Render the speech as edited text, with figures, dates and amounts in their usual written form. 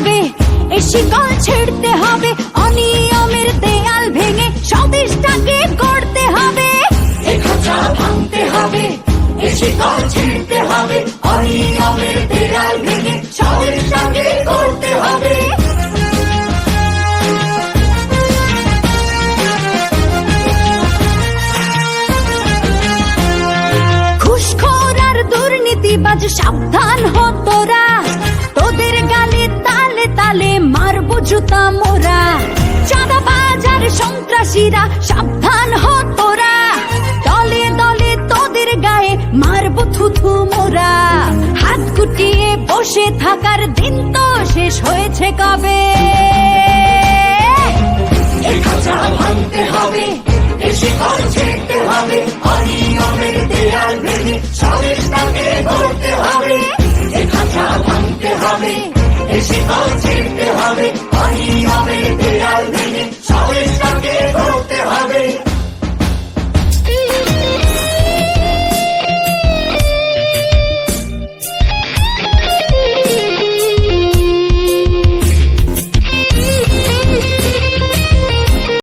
হবে, এই শিকল ছিঁড়তে হবে, অনিয়মের দেয়াল ভেঙে স্বদেশটাকে গড়তে হবে। এই খাঁচা ভাঙতে হবে, এই শিকল ছিঁড়তে হবে, অনিয়মের দেয়াল ভেঙে স্বদেশটাকে গড়তে হবে। ঘুষখোর আর দুর্নীতিবাজ সাবধান হ তোরা, তোদের গালে তালে তালে মারবো জুতা মোরা। চাঁদাবাজ আর সন্ত্রাসীরা সাবধান হ তোরা, দলে দলে তোদের গায়ে মারবো থুথু মোরা। হাত গুটিয়ে বসে থাকার দিন তো শেষ হয়েছে কবে। এই খাঁচা ভাঙতে হবে, এই শিকল ছিঁড়তে হবে, অনিয়মের দেয়াল ভেঙে স্বদেশটাকে গড়তে হবে। এই খাঁচা ভাঙতে হবে, এই শিকল ছিঁড়তে হবে,